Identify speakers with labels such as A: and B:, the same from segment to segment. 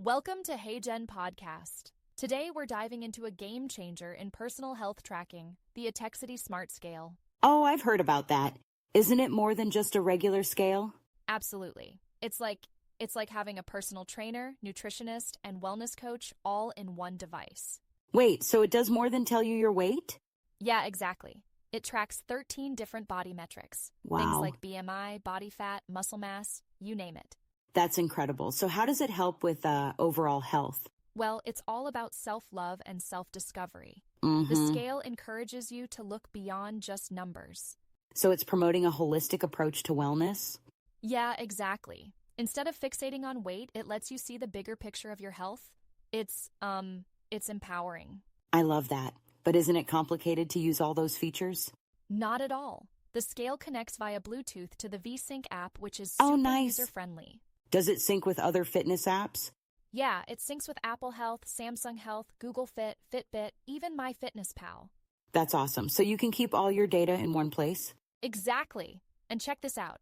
A: Welcome to Hey Jen Podcast. Today we're diving into a game changer in personal health tracking, the Etekcity Smart Scale.
B: Oh, I've heard about that. Isn't it more than just a regular scale?
A: Absolutely. It's like having a personal trainer, nutritionist, and wellness coach all in one device.
B: Wait, so it does more than tell you your weight?
A: Yeah, exactly. It tracks 13 different body metrics.
B: Wow.
A: Things like BMI, body fat, muscle mass, you name it.
B: That's incredible. So how does it help with overall health?
A: Well, it's all about self-love and self-discovery.
B: Mm-hmm.
A: The scale encourages you to look beyond just numbers.
B: So it's promoting a holistic approach to wellness?
A: Yeah, exactly. Instead of fixating on weight, it lets you see the bigger picture of your health. It's empowering.
B: I love that. But isn't it complicated to use all those features?
A: Not at all. The scale connects via Bluetooth to the VSync app, which is
B: Oh,
A: super
B: nice.
A: user-friendly.
B: Does it sync with other fitness apps?
A: Yeah, it syncs with Apple Health, Samsung Health, Google Fit, Fitbit, even MyFitnessPal.
B: That's awesome. So you can keep all your data in one place?
A: Exactly. And check this out.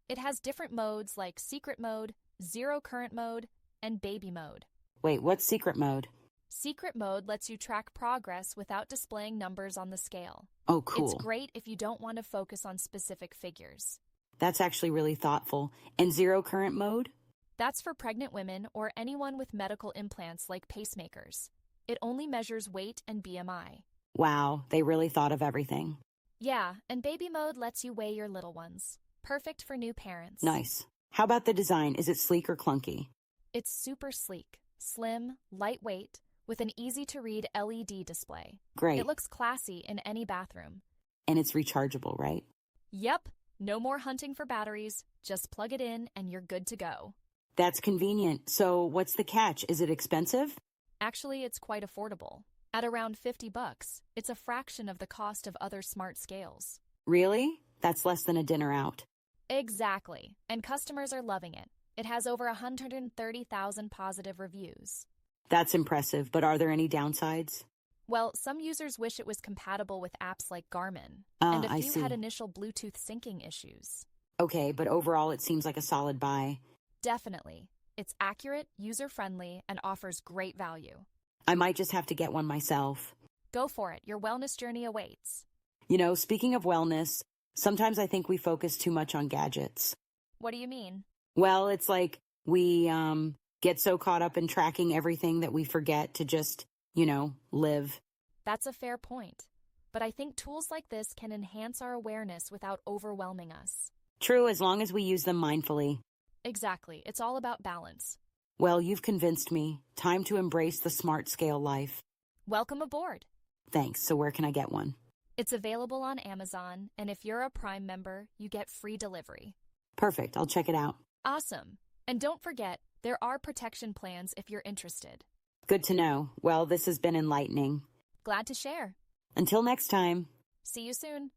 A: It has different modes like secret mode, zero current mode, and baby mode.
B: Wait, what's secret mode?
A: Secret mode lets you track progress without displaying numbers on the scale.
B: Oh, cool.
A: It's great if you don't want to focus on specific figures.
B: That's actually really thoughtful. And zero current mode?
A: That's for pregnant women or anyone with medical implants like pacemakers. It only measures weight and BMI.
B: Wow, they really thought of everything.
A: Yeah, and baby mode lets you weigh your little ones. Perfect for new parents.
B: Nice. How about the design? Is it sleek or clunky?
A: It's super sleek, slim, lightweight, with an easy-to-read LED display.
B: Great.
A: It looks classy in any bathroom.
B: And it's rechargeable, right?
A: Yep, no more hunting for batteries. Just plug it in and you're good to go.
B: That's convenient. So what's the catch? Is it expensive?
A: Actually, it's quite affordable. At around $50, it's a fraction of the cost of other smart scales.
B: Really? That's less than a dinner out.
A: Exactly. And customers are loving it. It has over 130,000 positive reviews.
B: That's impressive, but are there any downsides?
A: Well, some users wish it was compatible with apps like Garmin, and a
B: I
A: few
B: see.
A: had initial Bluetooth syncing issues.
B: Okay, but overall it seems like a solid buy.
A: Definitely. It's accurate, user-friendly, and offers great value.
B: I might just have to get one myself.
A: Go for it. Your wellness journey awaits.
B: Speaking of wellness, sometimes I think we focus too much on gadgets.
A: What do you mean?
B: Well, it's like we get so caught up in tracking everything that we forget to just, live.
A: That's a fair point. But I think tools like this can enhance our awareness without overwhelming us.
B: True, as long as we use them mindfully.
A: Exactly. It's all about balance.
B: Well, you've convinced me. Time to embrace the smart scale life.
A: Welcome aboard.
B: Thanks. So where can I get one?
A: It's available on Amazon, and if you're a Prime member, you get free delivery.
B: Perfect. I'll check it out.
A: Awesome. And don't forget, there are protection plans if you're interested.
B: Good to know. Well, this has been enlightening.
A: Glad to share.
B: Until next time.
A: See you soon.